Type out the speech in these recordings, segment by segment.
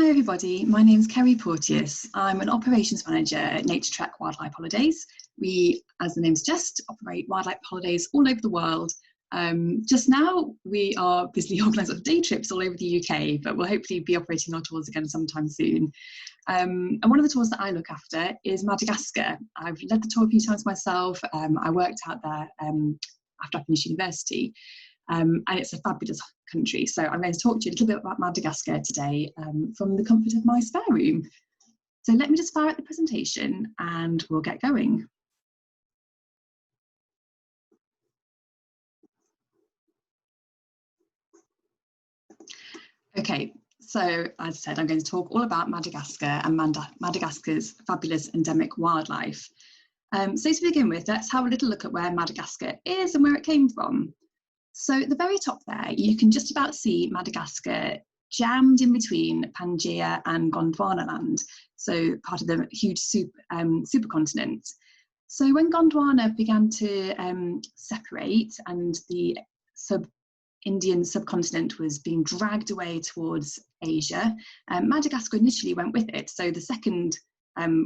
Hi everybody, my name is Kerrie Porteous. I'm an operations manager at Naturetrek Wildlife Holidays. We, as the name suggests, operate wildlife holidays all over the world. Just now we are busily organising day trips all over the UK, but we'll hopefully be operating our tours again sometime soon. And one of the tours that I look after is Madagascar. I've led the tour a few times myself. I worked out there after I finished university. And it's a fabulous country. So I'm going to talk to you a little bit about Madagascar today from the comfort of my spare room. So let me just fire up the presentation and we'll get going. Okay, so as I said, I'm going to talk all about Madagascar and Madagascar's fabulous endemic wildlife. So to begin with, let's have a little look at where Madagascar is and where it came from. So at the very top there, you can just about see Madagascar jammed in between Pangaea and Gondwana land, so part of the huge supercontinent. So when Gondwana began to separate and the Indian subcontinent was being dragged away towards Asia, Madagascar initially went with it. So the second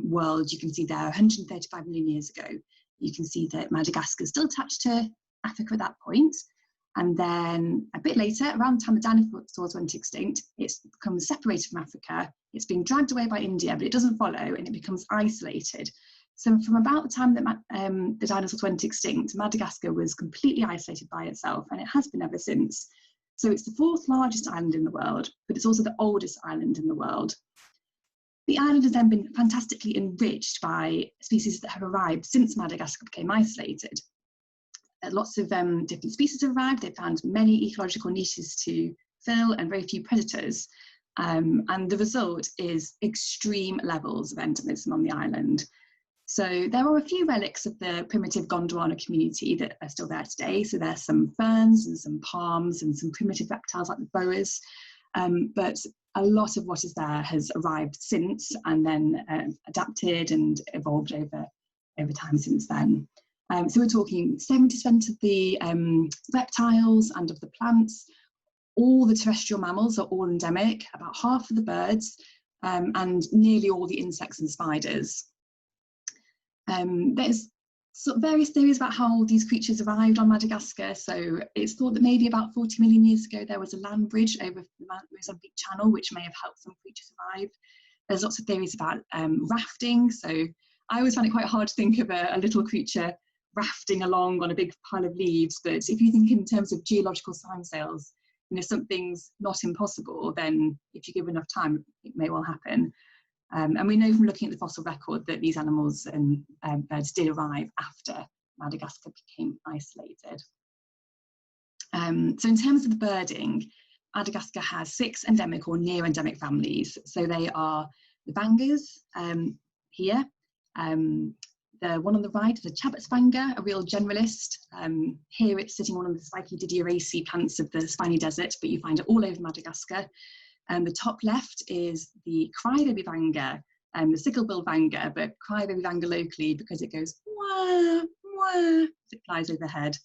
world you can see there, 135 million years ago, you can see that Madagascar is still attached to Africa at that point. And then a bit later, around the time the dinosaurs went extinct, it's become separated from Africa. It's being dragged away by India, but it doesn't follow and it becomes isolated. So from about the time that the dinosaurs went extinct, Madagascar was completely isolated by itself, and it has been ever since. So it's the fourth largest island in the world, but it's also the oldest island in the world. The island has then been fantastically enriched by species that have arrived since Madagascar became isolated. Lots of different species have arrived. They've found many ecological niches to fill and very few predators. And the result is extreme levels of endemism on the island. So there are a few relics of the primitive Gondwana community that are still there today. So there's some ferns and some palms and some primitive reptiles like the boas. But a lot of what is there has arrived since and then adapted and evolved over time since then. So we're talking 70% of the reptiles and of the plants. All the terrestrial mammals are all endemic, about half of the birds, and nearly all the insects and spiders. There's sort of various theories about how these creatures arrived on Madagascar. So it's thought that maybe about 40 million years ago there was a land bridge over the Mozambique Channel, which may have helped some creatures arrive. There's lots of theories about rafting. So I always find it quite hard to think of a little creature rafting along on a big pile of leaves, but if you think in terms of geological timescales, something's not impossible, then if you give enough time, it may well happen. And we know from looking at the fossil record that these animals and birds did arrive after Madagascar became isolated. So in terms of the birding, Madagascar has 6 endemic or near-endemic families. So they are the bangers here. The one on the right is a chabotsbanga, a real generalist. Here it's sitting on one of the spiky didieraceae plants of the spiny desert, but you find it all over Madagascar. The top left is the crybaby-banga, the sickle-bill banga, but crybaby-banga locally because it goes wah, wah, as it flies overhead.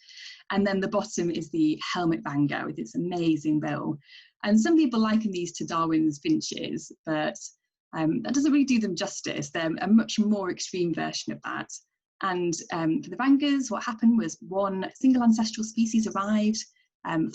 And then the bottom is the helmet-banga with its amazing bill. And some people liken these to Darwin's finches, but that doesn't really do them justice. They're a much more extreme version of that. And for the bangers, what happened was one single ancestral species arrived,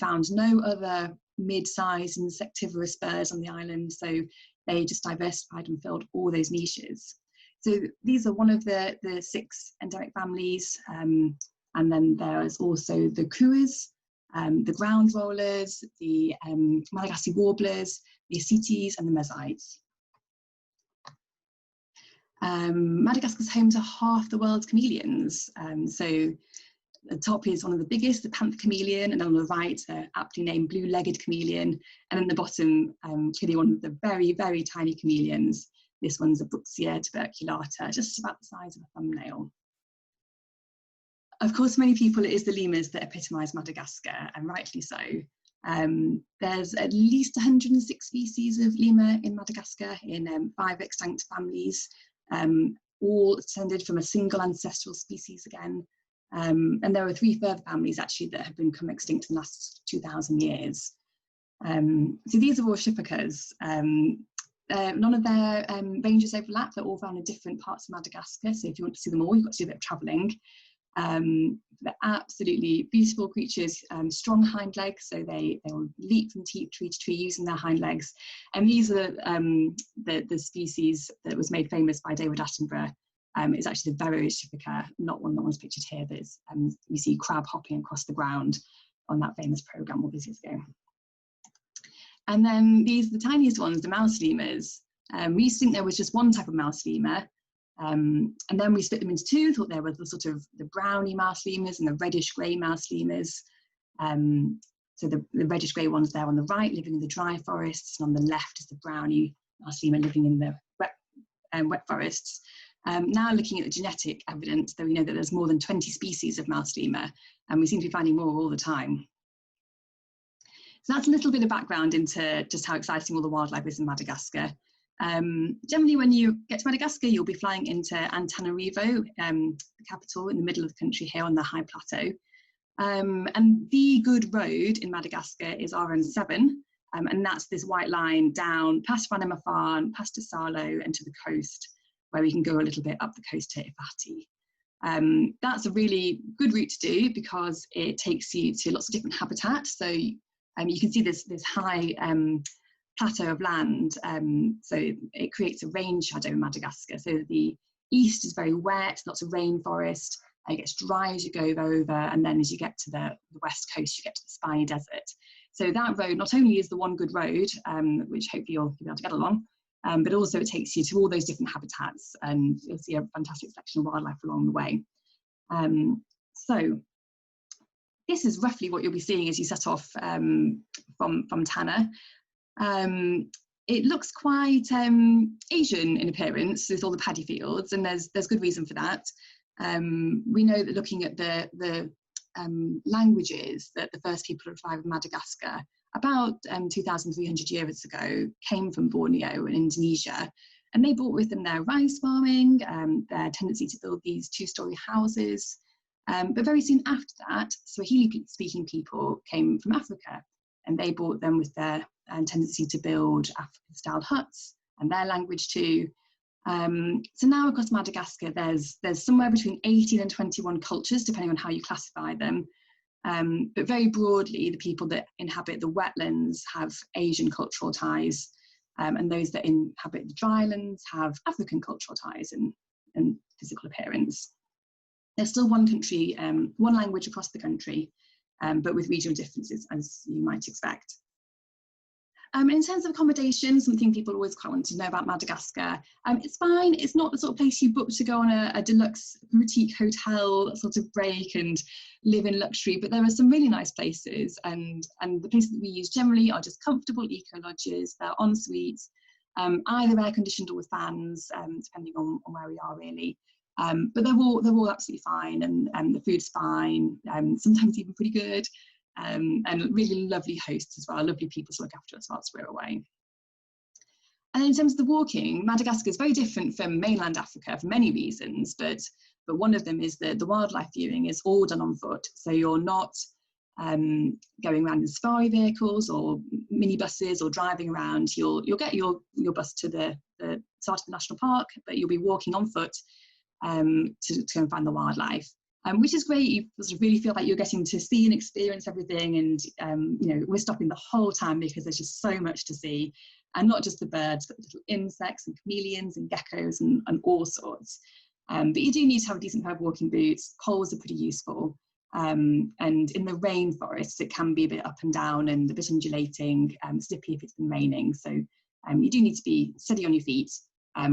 found no other mid-sized insectivorous birds on the island, so they just diversified and filled all those niches. So these are one of the 6 endemic families, and then there is also the kuas, the ground rollers, the Malagasy warblers, the asites, and the mezzites. Madagascar is home to half the world's chameleons. So the top is one of the biggest, the panther chameleon, and then on the right, aptly named blue-legged chameleon, and then the bottom, clearly one of the very, very tiny chameleons. This one's a Bruxia tuberculata, just about the size of a thumbnail. Of course, many people, it is the lemurs that epitomise Madagascar, and rightly so. There's at least 106 species of lemur in Madagascar in 5 extinct families, all descended from a single ancestral species again. And there are 3 further families actually that have become extinct in the last 2,000 years. So these are all shipacas. none of their ranges overlap. They're all found in different parts of Madagascar. So if you want to see them all, you've got to do a bit of travelling. They're absolutely beautiful creatures, strong hind legs, so they will leap from tree to tree using their hind legs. And these are the species that was made famous by David Attenborough. It's actually the Verotypica, not one that was pictured here. There's you see crab hopping across the ground on that famous programme all these years ago. And then these, the tiniest ones, the mouse lemurs. We used to think there was just one type of mouse lemur. And then we split them into two, thought there were the sort of the browny mouse lemurs and the reddish grey mouse lemurs. So the reddish grey ones there on the right, living in the dry forests, and on the left is the browny mouse lemur living in the wet forests. Now looking at the genetic evidence, though we know that there's more than 20 species of mouse lemur, and we seem to be finding more all the time. So that's a little bit of background into just how exciting all the wildlife is in Madagascar. Generally, when you get to Madagascar, you'll be flying into Antananarivo, the capital in the middle of the country here on the high plateau. And the good road in Madagascar is RN7, and that's this white line down past Vanamafan, past Tesalo, and to the coast, where we can go a little bit up the coast to Ifati. That's a really good route to do because it takes you to lots of different habitats. So you can see this high plateau of land, so it creates a rain shadow in Madagascar. So the east is very wet, lots of rainforest, it gets dry as you go over, and then as you get to the west coast, you get to the Spiny Desert. So that road not only is the one good road, which hopefully you'll be able to get along, but also it takes you to all those different habitats, and you'll see a fantastic selection of wildlife along the way. So this is roughly what you'll be seeing as you set off from Tana. It looks quite Asian in appearance with all the paddy fields, and there's good reason for that. We know that looking at the languages that the first people to arrive in Madagascar about 2,300 years ago came from Borneo and Indonesia, and they brought with them their rice farming, their tendency to build these two-storey houses. But very soon after that, Swahili-speaking people came from Africa, and they brought them with their tendency to build African-style huts and their language too. So now across Madagascar, there's somewhere between 18 and 21 cultures, depending on how you classify them. But very broadly, the people that inhabit the wetlands have Asian cultural ties, and those that inhabit the drylands have African cultural ties and physical appearance. There's still one country, one language across the country, but with regional differences, as you might expect. In terms of accommodation, something people always quite want to know about Madagascar, it's fine. It's not the sort of place you book to go on a deluxe boutique hotel sort of break and live in luxury, but there are some really nice places, and the places that we use generally are just comfortable eco lodges. They're en suite, either air conditioned or with fans, depending on where we are really. But they're all absolutely fine, and the food's fine, sometimes even pretty good, and really lovely hosts as well, lovely people to look after us whilst we're away. And in terms of the walking, Madagascar is very different from mainland Africa for many reasons, but one of them is that the wildlife viewing is all done on foot. So you're not going around in safari vehicles or minibuses or driving around. You'll get your bus to the start of the national park, but you'll be walking on foot to go and find the wildlife, which is great. You sort of really feel like you're getting to see and experience everything, and you know, we're stopping the whole time because there's just so much to see, and not just the birds, but little insects and chameleons and geckos and all sorts. But you do need to have a decent pair of walking boots. Poles are pretty useful, and in the rainforest it can be a bit up and down and a bit undulating, slippy if it's been raining, so you do need to be steady on your feet,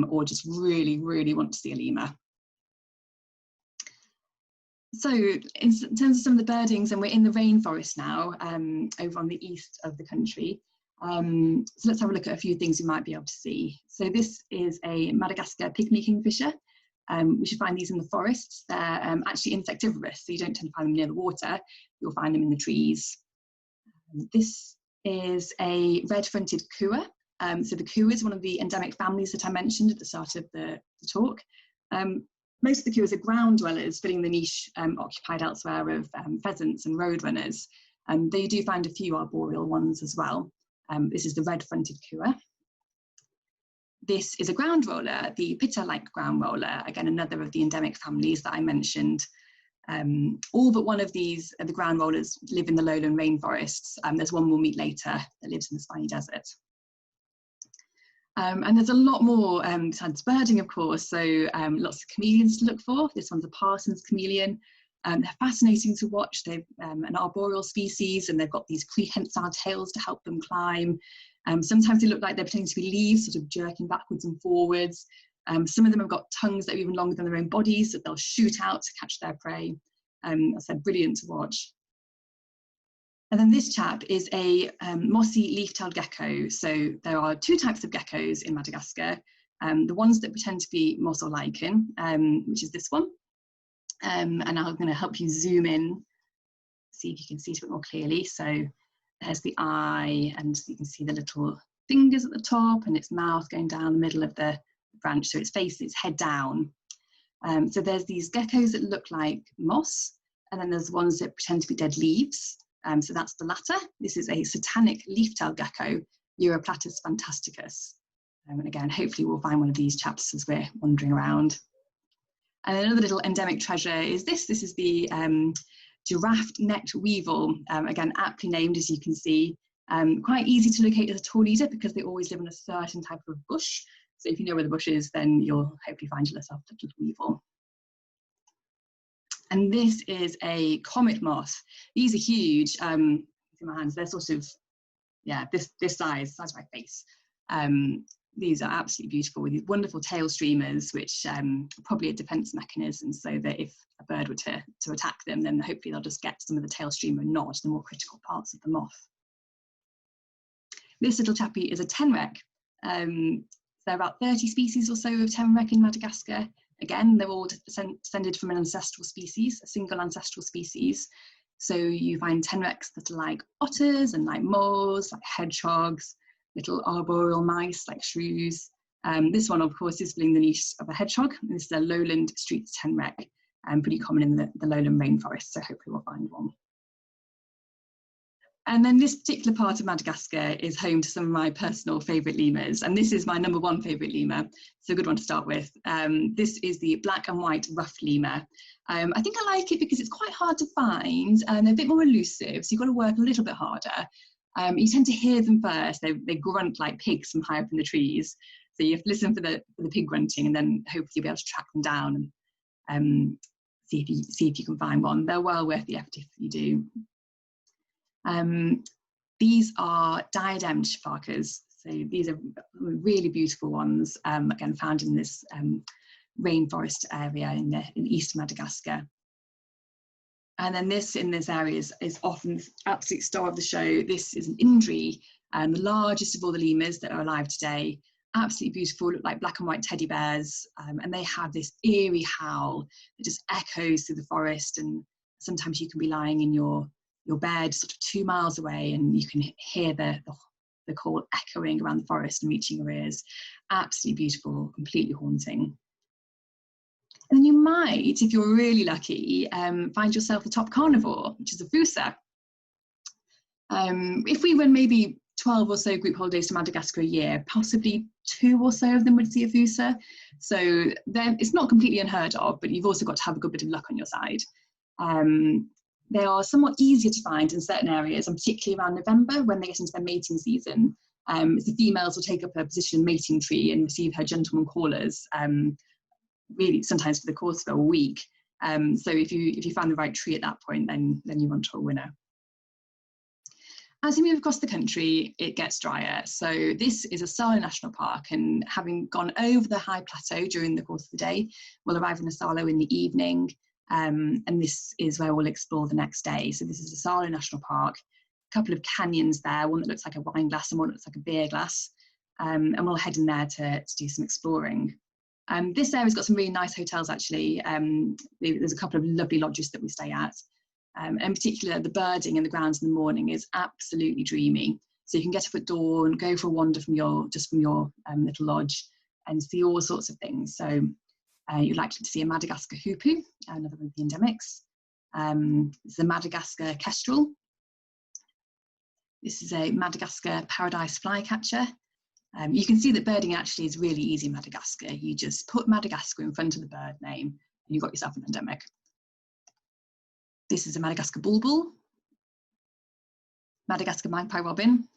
or just really want to see a lemur. So in terms of some of the birdings, and we're in the rainforest now, over on the east of the country. So let's have a look at a few things you might be able to see. So this is a Madagascar pygmy kingfisher. We should find these in the forests. They're actually insectivorous, so you don't tend to find them near the water. You'll find them in the trees. This is a red-fronted kua. So the kua is one of the endemic families that I mentioned at the start of the talk. Most of the kuas are ground dwellers, filling the niche occupied elsewhere of pheasants and roadrunners. Though you do find a few arboreal ones as well. This is the red-fronted kua. This is a ground roller, the pitta-like ground roller, again, another of the endemic families that I mentioned. All but one of these, the ground rollers, live in the lowland rainforests. There's one we'll meet later that lives in the spiny desert. And there's a lot more besides birding, of course, so lots of chameleons to look for. This one's a Parsons chameleon. They're fascinating to watch. They're an arboreal species, and they've got these prehensile tails to help them climb. Sometimes they look like they're pretending to be leaves, sort of jerking backwards and forwards. Some of them have got tongues that are even longer than their own bodies, so they'll shoot out to catch their prey. I said, brilliant to watch. And then this chap is a mossy leaf-tailed gecko. So there are two types of geckos in Madagascar. The ones that pretend to be moss or lichen, which is this one. And I'm going to help you zoom in, see if you can see it a bit more clearly. So there's the eye, and you can see the little fingers at the top and its mouth going down the middle of the branch. So its face, its head down. So there's these geckos that look like moss, and then there's ones that pretend to be dead leaves. So that's the latter. This is a satanic leaf-tailed gecko, Uroplatus fantasticus. And again, hopefully we'll find one of these chaps as we're wandering around. And another little endemic treasure is this. This is the giraffe-necked weevil, again, aptly named, as you can see. Quite easy to locate as a tour leader because they always live in a certain type of bush. So if you know where the bush is, then you'll hopefully find yourself a little weevil. And this is a comet moth. These are huge. In my hands, they're sort of, yeah, this size of my face. These are absolutely beautiful with these wonderful tail streamers, which are probably a defense mechanism, so that if a bird were to attack them, then hopefully they'll just get some of the tail streamer and not the more critical parts of the moth. This little chappie is a tenrec. There are about 30 species or so of tenrec in Madagascar. Again, they're all descended from an ancestral species, a single ancestral species. So you find tenrecs that are like otters and like moles, like hedgehogs, little arboreal mice like shrews. This one, of course, is filling the niche of a hedgehog. This is a lowland street tenrec, pretty common in the lowland rainforest, so hopefully we'll find one. And then this particular part of Madagascar is home to some of my personal favourite lemurs, and this is my #1 favourite lemur. It's a good one to start with. This is the black and white ruffed lemur. I think I like it because it's quite hard to find, and they're a bit more elusive, so you've got to work a little bit harder. You tend to hear them first. They grunt like pigs from high up in the trees, so you have to listen for the pig grunting, and then hopefully you'll be able to track them down and see if you can find one. They're well worth the effort if you do. These are diademed shafakers. So these are really beautiful ones, again, found in this rainforest area in east Madagascar. And then this in this area is often the absolute star of the show. This is an indri, the largest of all the lemurs that are alive today. Absolutely beautiful, look like black and white teddy bears. And they have this eerie howl that just echoes through the forest. And sometimes you can be lying in your bed sort of 2 miles away and you can hear the call echoing around the forest and reaching your ears. Absolutely beautiful, completely haunting. And then you might, if you're really lucky, find yourself the top carnivore, which is a Fosa. If we went maybe 12 or so group holidays to Madagascar a year, possibly 2 or so of them would see a Fosa. So it's not completely unheard of, but you've also got to have a good bit of luck on your side. They are somewhat easier to find in certain areas, and particularly around November when they get into their mating season. The females will take up a position in the mating tree and receive her gentleman callers, really sometimes for the course of a week. So if you find the right tree at that point, then you're onto a winner. As you move across the country, it gets drier. So this is a Salo National Park, and having gone over the high plateau during the course of the day, we'll arrive in a Salo in the evening. And this is where we'll explore the next day. So this is a Salo National Park, a couple of canyons there, one that looks like a wine glass and one that looks like a beer glass. And we'll head in there to do some exploring. This area's got some really nice hotels actually. There's a couple of lovely lodges that we stay at. In particular, the birding in the grounds in the morning is absolutely dreamy. So you can get up at dawn, go for a wander from your little lodge and see all sorts of things. So you're likely to see a Madagascar hoopoe, another one of the endemics. This is a Madagascar kestrel. This is a Madagascar paradise flycatcher. You can see that birding actually is really easy in Madagascar. You just put Madagascar in front of the bird name and you've got yourself an endemic. This is a Madagascar bulbul, Madagascar magpie robin.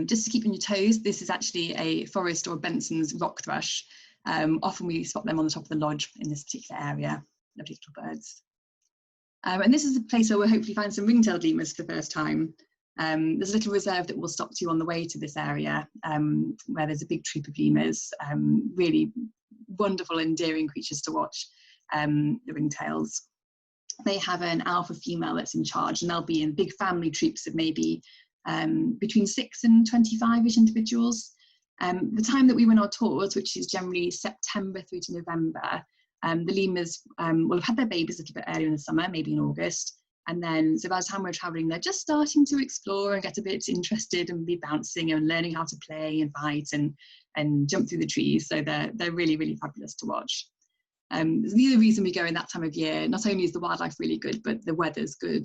Just to keep on your toes, this is actually a forest or Benson's rock thrush. Often we spot them on the top of the lodge in this particular area. Lovely little birds. And this is a place where we'll hopefully find some ring-tailed lemurs for the first time. There's a little reserve that we'll stop to on the way to this area, where there's a big troop of lemurs, really wonderful, endearing creatures to watch, the ringtails. They have an alpha female that's in charge, and they'll be in big family troops of maybe between 6 and 25-ish individuals. The time that we went on our tours, which is generally September through to November, the lemurs will have had their babies a little bit earlier in the summer, maybe in August. And then, so by the time we're traveling, they're just starting to explore and get a bit interested and be bouncing and learning how to play and fight and jump through the trees. So they're really, really fabulous to watch. The other reason we go in that time of year, not only is the wildlife really good, but the weather's good.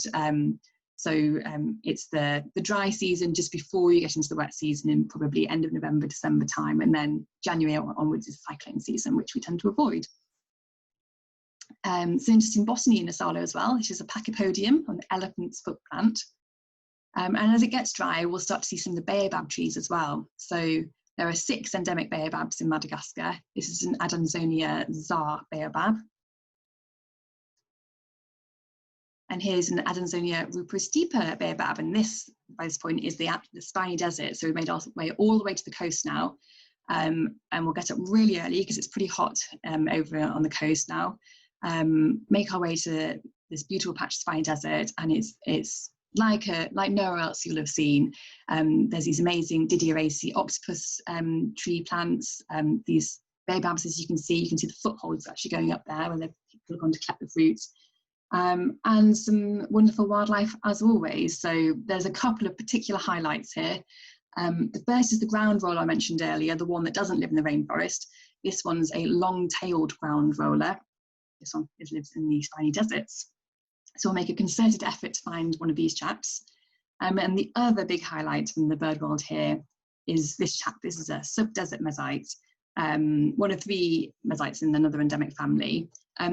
It's the dry season just before you get into the wet season in probably end of November, December time. And then January onwards is cyclone season, which we tend to avoid. It's interesting botany in Asalo as well, which is a pachypodium on the elephant's foot plant. And as it gets dry, we'll start to see some of the baobab trees as well. So there are 6 endemic baobabs in Madagascar. This is an Adansonia Zar baobab. And here's an Adansonia rupristipa baobab. And this, by this point, is the spiny desert. So we made our way all the way to the coast now. And we'll get up really early because it's pretty hot over on the coast now. Make our way to this beautiful patch of spiny desert, and it's like nowhere else you'll have seen. There's these amazing Didieraceae octopus tree plants. These baobabs, as you can see the footholds actually going up there when people have gone to collect the fruits. And some wonderful wildlife as always. So there's a couple of particular highlights here. The first is the ground roller I mentioned earlier, the one that doesn't live in the rainforest. This one's a long-tailed ground roller. This one lives in the spiny deserts. So we'll make a concerted effort to find one of these chaps. And the other big highlight from the bird world here is this chap. This is a sub-desert mesite, one of 3 mesites in another endemic family.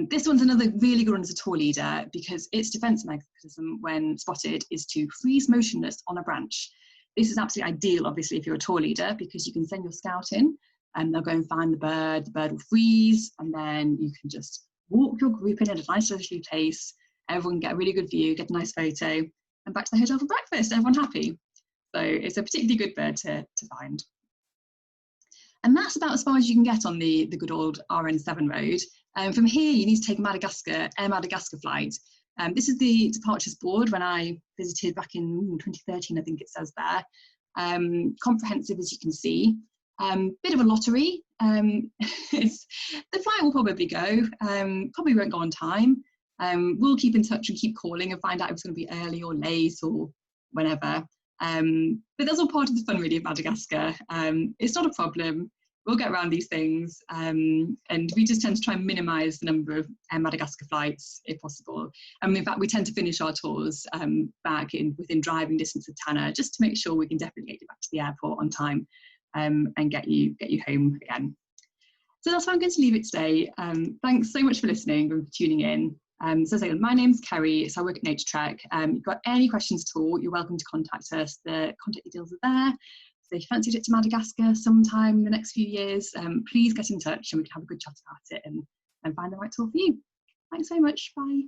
This one's another really good one as a tour leader because its defense mechanism when spotted is to freeze motionless on a branch. This is absolutely ideal, obviously, if you're a tour leader, because you can send your scout in and they'll go and find the bird will freeze, and then you can just walk your group in at a nice leisurely pace. Everyone get a really good view, get a nice photo, and back to the hotel for breakfast, everyone happy. So it's a particularly good bird to find. And that's about as far as you can get on the good old RN7 road. From here, you need to take a Air Madagascar flight. This is the departures board when I visited back in 2013, I think it says there. Comprehensive, as you can see. Bit of a lottery. The flight will probably go, probably won't go on time. We'll keep in touch and keep calling and find out if it's going to be early or late or whenever. But that's all part of the fun, really, of Madagascar. It's not a problem. We'll get around these things, and we just tend to try and minimise the number of Madagascar flights if possible. And in fact, we tend to finish our tours back within driving distance of Tanna, just to make sure we can definitely get you back to the airport on time and get you home again. So that's where I'm going to leave it today. Thanks so much for listening and for tuning in. So my name's Kerrie, so I work at Naturetrek. If you've got any questions at all, you're welcome to contact us. The contact details are there. So if you fancied it to Madagascar sometime in the next few years, please get in touch and we can have a good chat about it and find the right tour for you. Thanks so much. Bye.